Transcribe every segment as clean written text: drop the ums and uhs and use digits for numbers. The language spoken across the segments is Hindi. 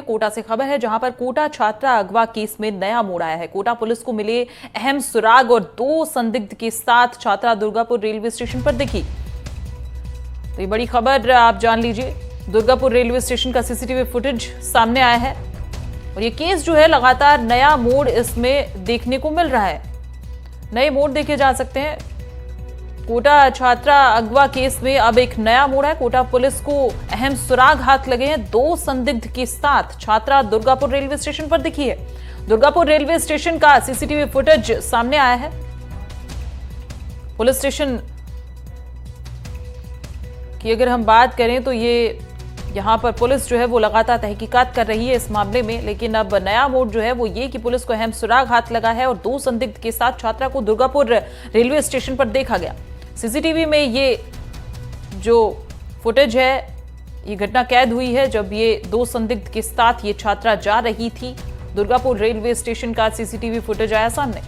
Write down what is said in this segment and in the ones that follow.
कोटा से खबर है, जहां पर कोटा छात्रा अगवा केस में नया मोड़ आया है। कोटा पुलिस को मिले अहम सुराग और 2 संदिग्ध के साथ छात्रा दुर्गापुर रेलवे स्टेशन पर दिखी। तो ये बड़ी खबर आप जान लीजिए। दुर्गापुर रेलवे स्टेशन का सीसीटीवी फुटेज सामने आया है और ये केस जो है लगातार नया मोड़ इसमें देखने को मिल रहा है। नए मोड़ देखे जा सकते हैं। कोटा छात्रा अगवा केस में अब एक नया मोड़ है। कोटा पुलिस को अहम सुराग हाथ लगे हैं। 2 संदिग्ध के साथ छात्रा दुर्गापुर रेलवे स्टेशन पर दिखी है। दुर्गापुर रेलवे स्टेशन का सीसीटीवी फुटेज सामने आया है। पुलिस स्टेशन की अगर हम बात करें तो यहां पर पुलिस जो है वो लगातार तहकीकात कर रही है इस मामले में, लेकिन अब नया मोड़ जो है वो ये कि पुलिस को अहम सुराग हाथ लगा है और 2 संदिग्ध के साथ छात्रा को दुर्गापुर रेलवे स्टेशन पर देखा गया। सीसीटीवी में ये जो फुटेज है, ये घटना कैद हुई है जब ये 2 संदिग्ध के साथ ये छात्रा जा रही थी। दुर्गापुर रेलवे स्टेशन का सीसीटीवी फुटेज आया सामने।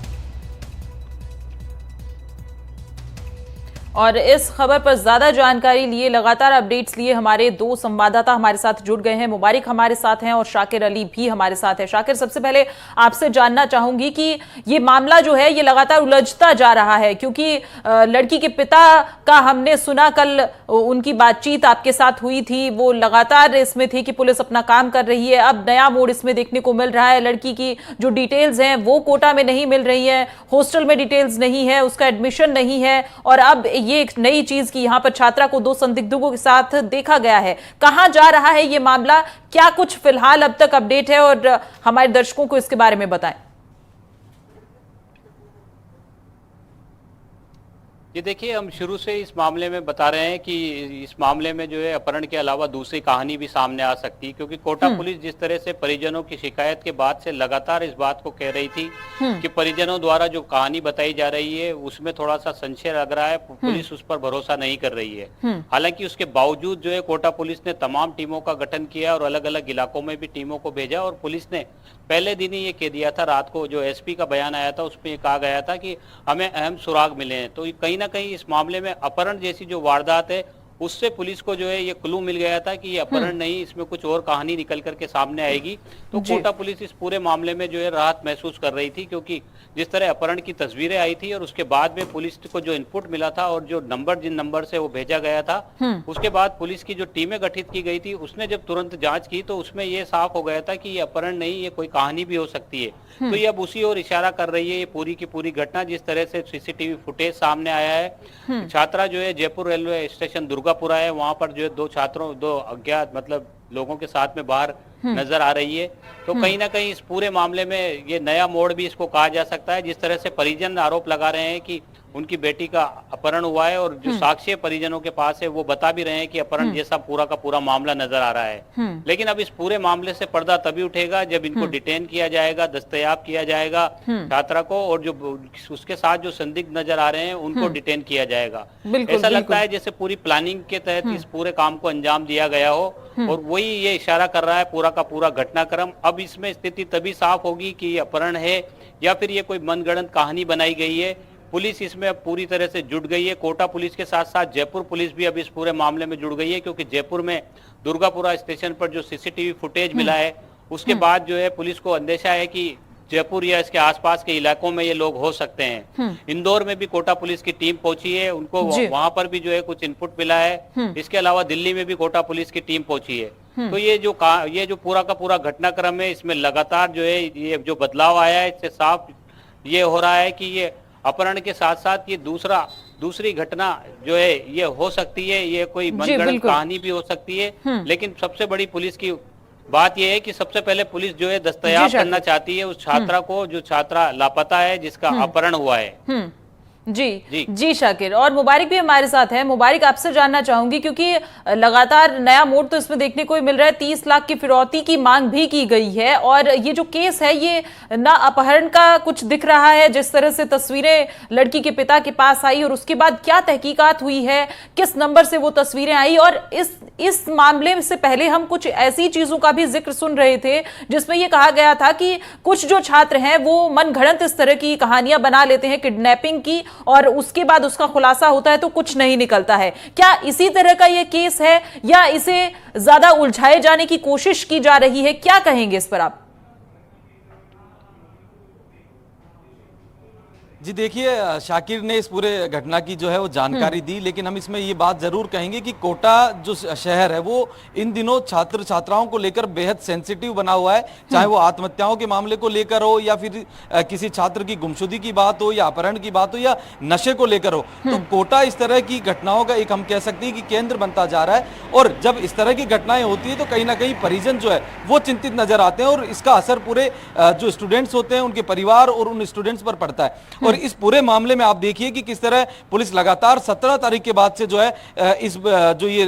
और इस खबर पर ज्यादा जानकारी लिए, लगातार अपडेट्स लिए हमारे 2 संवाददाता हमारे साथ जुड़ गए हैं। मुबारिक हमारे साथ हैं और शाकिर अली भी हमारे साथ है। शाकिर, सबसे पहले आपसे जानना चाहूंगी कि ये मामला जो है ये लगातार उलझता जा रहा है, क्योंकि लड़की के पिता का हमने सुना, कल उनकी बातचीत आपके साथ हुई थी, वो लगातार इसमें थे कि पुलिस अपना काम कर रही है। अब नया मोड़ इसमें देखने को मिल रहा है। लड़की की जो डिटेल्स हैं वो कोटा में नहीं मिल रही है, हॉस्टल में डिटेल्स नहीं है, उसका एडमिशन नहीं है, और अब ये एक नई चीज की यहां पर छात्रा को 2 संदिग्धों के साथ देखा गया है। कहां जा रहा है ये मामला, क्या कुछ फिलहाल अब तक अपडेट है, और हमारे दर्शकों को इसके बारे में बताएं। ये देखिए, हम शुरू से इस मामले में बता रहे हैं कि इस मामले में जो है अपहरण के अलावा दूसरी कहानी भी सामने आ सकती है, क्योंकि कोटा पुलिस जिस तरह से परिजनों की शिकायत के बाद से लगातार इस बात को कह रही थी कि परिजनों द्वारा जो कहानी बताई जा रही है उसमें थोड़ा सा संशय लग रहा है, पुलिस उस पर भरोसा नहीं कर रही है। हालांकि उसके बावजूद जो है कोटा पुलिस ने तमाम टीमों का गठन किया और अलग अलग इलाकों में भी टीमों को भेजा, और पुलिस ने पहले दिन ही ये कह दिया था, रात को जो एसपी का बयान आया था उसमें ये कहा गया था कि हमें अहम सुराग मिले हैं। तो कहीं ना कहीं इस मामले में अपहरण जैसी जो वारदात है उससे पुलिस को जो है ये क्लू मिल गया था कि ये अपहरण नहीं, इसमें कुछ और कहानी निकल करके सामने आएगी। तो कोटा पुलिस इस पूरे मामले में जो है राहत महसूस कर रही थी, क्योंकि जिस तरह अपहरण की तस्वीरें आई थी और उसके बाद में पुलिस को जो इनपुट मिला था और जो नंबर जिन नंबर से वो भेजा गया था, उसके बाद पुलिस की जो टीमें गठित की गई थी उसने जब तुरंत जांच की तो उसमें ये साफ हो गया था कि ये अपहरण नहीं, ये कोई कहानी भी हो सकती है। तो ये अब उसी ओर इशारा कर रही है ये पूरी की पूरी घटना, जिस तरह से सीसीटीवी फुटेज सामने आया है। छात्रा जो है जयपुर रेलवे स्टेशन दुर्गापुर है, वहां पर जो है 2 अज्ञात मतलब लोगों के साथ में बाहर नजर आ रही है। तो कहीं ना कहीं इस पूरे मामले में ये नया मोड़ भी इसको कहा जा सकता है। जिस तरह से परिजन आरोप लगा रहे हैं कि उनकी बेटी का अपहरण हुआ है और जो साक्ष्य परिजनों के पास है वो बता भी रहे हैं कि अपहरण जैसा पूरा का पूरा मामला नजर आ रहा है। लेकिन अब इस पूरे मामले से पर्दा तभी उठेगा जब इनको डिटेन किया जाएगा, दस्तयाब किया जाएगा छात्रा को, और जो उसके साथ जो संदिग्ध नजर आ रहे हैं उनको डिटेन किया जाएगा। ऐसा लगता है जैसे पूरी प्लानिंग के तहत इस पूरे काम को अंजाम दिया गया हो, और वही ये इशारा कर रहा है पूरा का पूरा घटनाक्रम। अब इसमें स्थिति तभी साफ होगी कि ये अपहरण है या फिर ये कोई मनगढ़ंत कहानी बनाई गई है। पुलिस इसमें अब पूरी तरह से जुट गई है। कोटा पुलिस के साथ साथ जयपुर पुलिस भी अब इस पूरे मामले में जुड़ गई है, क्योंकि जयपुर में दुर्गापुरा स्टेशन पर जो सीसीटीवी फुटेज मिला है उसके बाद जो है पुलिस को अंदेशा है कि जयपुर या इसके आसपास के इलाकों में ये लोग हो सकते हैं। इंदौर में भी कोटा पुलिस की टीम पहुंची है, उनको वहां पर भी जो है कुछ इनपुट मिला है। इसके अलावा दिल्ली में भी कोटा पुलिस की टीम पहुंची है। तो ये जो पूरा का पूरा घटनाक्रम है, इसमें लगातार जो है ये जो बदलाव आया है, इससे साफ ये हो रहा है कि ये अपहरण के साथ साथ ये दूसरी घटना जो है ये हो सकती है, ये कोई मनगढ़ंत कहानी भी हो सकती है। लेकिन सबसे बड़ी पुलिस की बात यह है कि सबसे पहले पुलिस जो है दस्तयाब करना चाहती है उस छात्रा को, जो छात्रा लापता है, जिसका अपहरण हुआ है। जी शाकिर, और मुबारिक भी हमारे साथ है। मुबारिक, आपसे जानना चाहूंगी, क्योंकि लगातार नया मोड़ तो इसमें देखने को मिल रहा है। 30 लाख की फिरौती की मांग भी की गई है, और ये जो केस है ये ना अपहरण का कुछ दिख रहा है, जिस तरह से तस्वीरें लड़की के पिता के पास आई और उसके बाद क्या तहकीकात हुई है, किस नंबर से वो तस्वीरें आई। और इस मामले से पहले हम कुछ ऐसी चीजों का भी जिक्र सुन रहे थे जिसमें यह कहा गया था कि कुछ जो छात्र हैं वो मनगढ़ंत इस तरह की कहानियां बना लेते हैं किडनैपिंग की, और उसके बाद उसका खुलासा होता है तो कुछ नहीं निकलता है। क्या इसी तरह का यह केस है या इसे ज्यादा उलझाए जाने की कोशिश की जा रही है? क्या कहेंगे इस पर आप? जी देखिए, शाकिर ने इस पूरे घटना की जो है वो जानकारी दी, लेकिन हम इसमें ये बात जरूर कहेंगे कि कोटा जो शहर है वो इन दिनों छात्र छात्राओं को लेकर बेहद सेंसिटिव बना हुआ है, चाहे वो आत्महत्याओं के मामले को लेकर हो या फिर किसी छात्र की गुमशुदगी की बात हो या अपहरण की बात हो या नशे को लेकर हो। तो कोटा इस तरह की घटनाओं का एक हम कह सकते हैं कि केंद्र बनता जा रहा है, और जब इस तरह की घटनाएं होती है तो कहीं ना कहीं परिजन जो है वो चिंतित नजर आते हैं, और इसका असर पूरे जो स्टूडेंट्स होते हैं उनके परिवार और उन स्टूडेंट्स पर पड़ता है। और इस पूरे मामले में आप देखिए कि किस तरह पुलिस लगातार 17 तारीख के बाद से जो है इस जो ये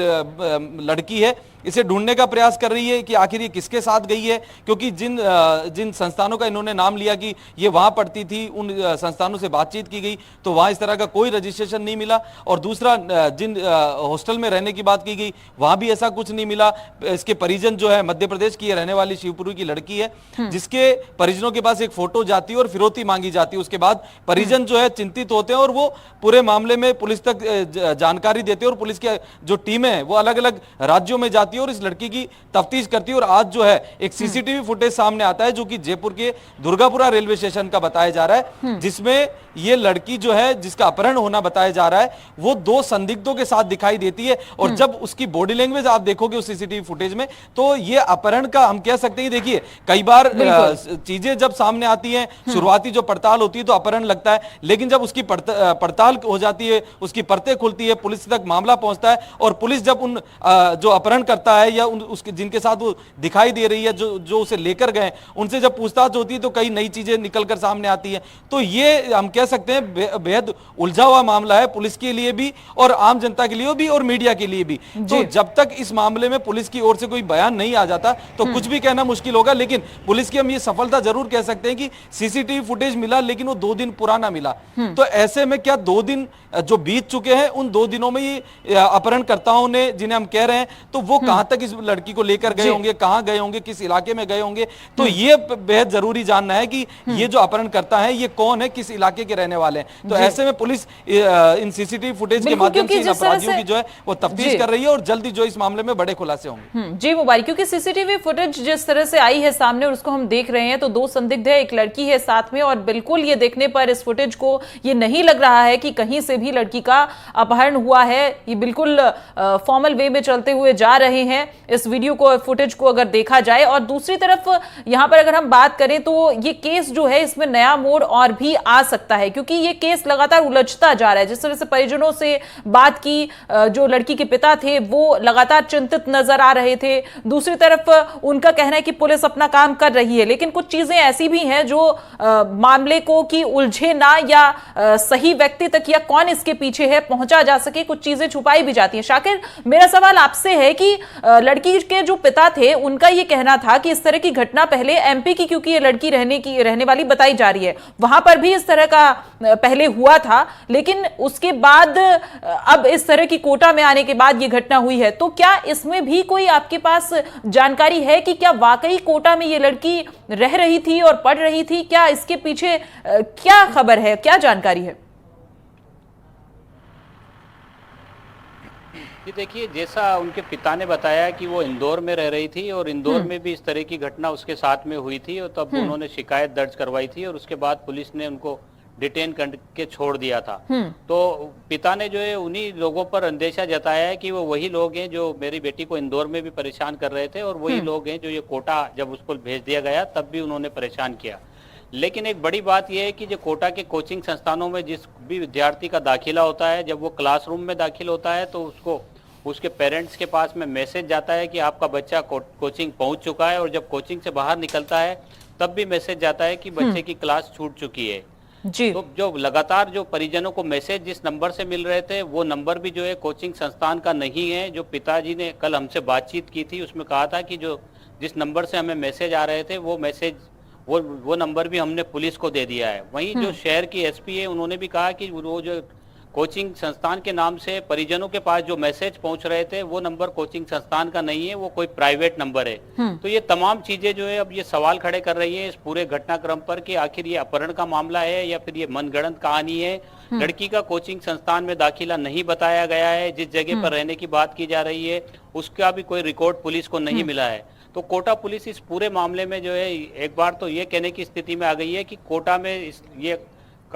लड़की है इसे ढूंढने का प्रयास कर रही है कि आखिर ये किसके साथ गई है, क्योंकि जिन संस्थानों का इन्होंने नाम लिया कि ये वहां पढ़ती थी, उन संस्थानों से बातचीत की गई तो वहां इस तरह का कोई रजिस्ट्रेशन नहीं मिला, और दूसरा जिन हॉस्टल में रहने की बात की गई वहां भी ऐसा कुछ नहीं मिला। इसके परिजन जो है मध्य प्रदेश की रहने वाली शिवपुरी की लड़की है, जिसके परिजनों के पास एक फोटो जाती है और फिरौती मांगी जाती है। उसके बाद परिजन जो है चिंतित होते हैं और वो पूरे मामले में पुलिस तक जानकारी देते हैं, और पुलिस की जो टीमें हैं वो अलग अलग राज्यों में जाती है और इस लड़की की तफ्तीश करती है। और आज जो है एक सीसीटीवी फुटेज सामने आता है जो कि जयपुर के दुर्गापुरा रेलवे स्टेशन का बताया जा रहा है, जिसमें ये लड़की जो है जिसका अपहरण होना बताया जा रहा है वो 2 संदिग्धों के साथ दिखाई देती है। और जब उसकी बॉडी लैंग्वेज आप देखोगे उस सीसीटीवी फुटेज में तो ये अपहरण का हम कह सकते हैं। देखिए कई बार चीजें जब सामने आती हैं, शुरुआती जो पड़ताल होती है तो अपहरण लगता है, लेकिन जब उसकी पड़ताल हो जाती है, उसकी परतें खुलती है, पुलिस तक मामला पहुंचता है, और पुलिस जब उन जो अपहरण करता है या उसके जिनके साथ वो दिखाई दे रही है जो उसे लेकर गए उनसे जब पूछताछ होती है तो कई नई चीजें निकलकर सामने आती है। तो ये हम कह सकते हैं बेहद उलझा हुआ मामला है पुलिस के लिए भी और आम जनता के लिए भी और मीडिया के लिए भी। तो जब तक इस मामले में पुलिस की ओर से कोई बयान नहीं आ जाता तो कुछ भी कहना मुश्किल होगा, लेकिन पुलिस की हम ये सफलता जरूर कह सकते हैं कि सीसीटीवी फुटेज मिला, लेकिन वो 2 दिन पुराना मिला। तो ऐसे में क्या 2 दिन जो बीत चुके हैं उन 2 दिनों में ये अपहरणकर्ताओं ने जिन्हें हम कह रहे हैं तो वो कहां तक इस लड़की को लेकर गए होंगे, कहां गए होंगे, किस इलाके में गए होंगे। तो ये बेहद जरूरी जानना है कि ये जो अपहरणकर्ता है ये कौन है, किस इलाके के रहने वाले हैं। तो ऐसे में पुलिस इन सीसीटीवी फुटेज के माध्यम से इन अपराधियों की जो है वो तफ्तीश कर रही है और जल्दी जो इस मामले में बड़े खुलासे होंगे। जी मुबारक, क्योंकि सीसीटीवी फुटेज जिस तरह से आई है सामने और उसको हम देख रहे हैं तो 2 संदिग्ध है, एक लड़की है साथ में, और बिल्कुल ये देखने पर इस फुटेज को ये नहीं लग रहा है कि कहीं से भी लड़की का अपहरण हुआ है। ये बिल्कुल फॉर्मल वे में चलते हुए जा रहे हैं इस वीडियो को, फुटेज को अगर देखा जाए। और दूसरी तरफ यहां पर अगर हम बात करें तो ये केस जो है इसमें नया मोड़ और भी आ सकता है, क्योंकि ये केस लगातार उलझता जा रहा है। जिस तरह से परिजनों से बात की, जो लड़की के पिता थे वो लगातार चिंतित नजर आ रहे थे, दूसरी तरफ उनका कहना है कि पुलिस अपना काम कर रही है, लेकिन कुछ चीजें ऐसी भी हैं जो मामले को कि उलझे ना या सही व्यक्ति तक या कौन इसके पीछे है पहुंचा जा सके, कुछ चीजें छुपाई भी जाती हैं। शाकिर, मेरा सवाल आपसे है कि लड़की के जो पिता थे उनका ये कहना था कि इस तरह की घटना पहले एमपी की, क्योंकि ये लड़की रहने वाली बताई जा रही है, वहां पर भी इस तरह का पहले हुआ था, लेकिन उसके बाद अब इस तरह की कोटा में आने के बाद ये घटना हुई है। तो क्या इसमें भी कोई आपके पास जानकारी है कि क्या वाकई कोटा में ये लड़की रह रही थी और पढ़ रही थी? क्या इसके पीछे क्या खबर है, क्या जानकारी है? देखिए, जैसा उनके पिता ने बताया कि वो इंदौर में रह रही थी और इंदौर में भी इस तरह की घटना उसके साथ में हुई थी, और तब उन्होंने शिकायत दर्ज करवाई थी और उसके बाद पुलिस ने उनको डिटेन करके छोड़ दिया था। तो पिता ने जो है उन्हीं लोगों पर अंदेशा जताया है कि वो वही लोग हैं जो मेरी बेटी को इंदौर में भी परेशान कर रहे थे, और वही लोग हैं जो ये कोटा जब उसको भेज दिया गया तब भी उन्होंने परेशान किया। लेकिन एक बड़ी बात यह है कि जो कोटा के कोचिंग संस्थानों में जिस भी विद्यार्थी का दाखिला होता है, जब वो क्लासरूम में दाखिल होता है तो उसको उसके पेरेंट्स के पास में मैसेज जाता है कि आपका बच्चा कोचिंग पहुंच चुका है, और जब कोचिंग से बाहर निकलता है तब भी मैसेज जाता है कि बच्चे की क्लास छूट चुकी है। जी। तो जो लगातार जो परिजनों को मैसेज जिस नंबर से मिल रहे थे वो नंबर भी जो है कोचिंग संस्थान का नहीं है। जो पिताजी ने कल हमसे बातचीत की थी उसमें कहा था कि जो जिस नंबर से हमें मैसेज आ रहे थे वो मैसेज वो नंबर भी हमने पुलिस को दे दिया है। वहीं जो शहर की एसपी है उन्होंने भी कहा कि वो जो कोचिंग संस्थान के नाम से परिजनों के पास जो मैसेज पहुंच रहे थे वो नंबर कोचिंग संस्थान का नहीं है, वो कोई प्राइवेट नंबर है। तो ये तमाम चीजें जो है अब ये सवाल खड़े कर रही है इस पूरे घटनाक्रम पर कि आखिर ये अपहरण का मामला है या फिर ये मनगढ़ंत कहानी है। लड़की का कोचिंग संस्थान में दाखिला नहीं बताया गया है, जिस जगह पर रहने की बात की जा रही है उसका भी कोई रिकॉर्ड पुलिस को नहीं मिला है। तो कोटा पुलिस इस पूरे मामले में जो है एक बार तो ये कहने की स्थिति में आ गई है कि कोटा में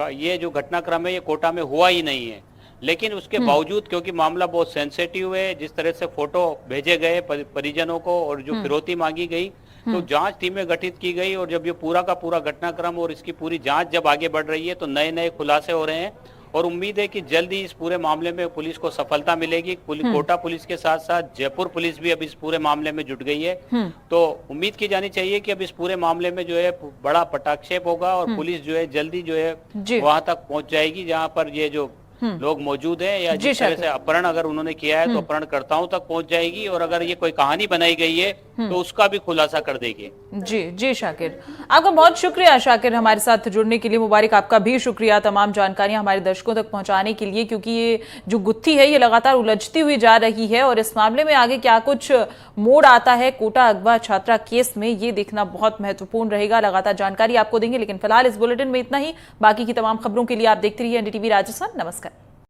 ये जो घटनाक्रम है ये कोटा में हुआ ही नहीं है। लेकिन उसके बावजूद क्योंकि मामला बहुत सेंसिटिव है, जिस तरह से फोटो भेजे गए परिजनों को और जो फिरौती मांगी गई, तो जांच टीमें गठित की गई और जब ये पूरा का पूरा घटनाक्रम और इसकी पूरी जांच जब आगे बढ़ रही है तो नए नए खुलासे हो रहे हैं और उम्मीद है कि जल्द ही इस पूरे मामले में पुलिस को सफलता मिलेगी। कोटा पुलिस के साथ साथ जयपुर पुलिस भी अब इस पूरे मामले में जुट गई है। तो उम्मीद की जानी चाहिए कि अब इस पूरे मामले में जो है बड़ा पटाक्षेप होगा और पुलिस जो है जल्दी जो है वहां तक पहुंच जाएगी जहां पर ये जो लोग मौजूद हैं या जिस तरह से अपहरण अगर उन्होंने किया है तो अपहरणकर्ताओं तक पहुंच जाएगी और अगर ये कोई कहानी बनाई गई है तो उसका भी खुलासा कर देगी। जी जी शाकिर, आपका बहुत शुक्रिया शाकिर हमारे साथ जुड़ने के लिए। मुबारक आपका भी शुक्रिया तमाम जानकारियां हमारे दर्शकों तक पहुंचाने के लिए, क्योंकि ये जो गुत्थी है ये लगातार उलझती हुई जा रही है और इस मामले में आगे क्या कुछ मोड़ आता है कोटा अगवा छात्रा केस में ये देखना बहुत महत्वपूर्ण रहेगा। लगातार जानकारी आपको देंगे, लेकिन फिलहाल इस बुलेटिन में इतना ही। बाकी की तमाम खबरों के लिए आप देखते रहिए एनडीटीवी राजस्थान। नमस्कार।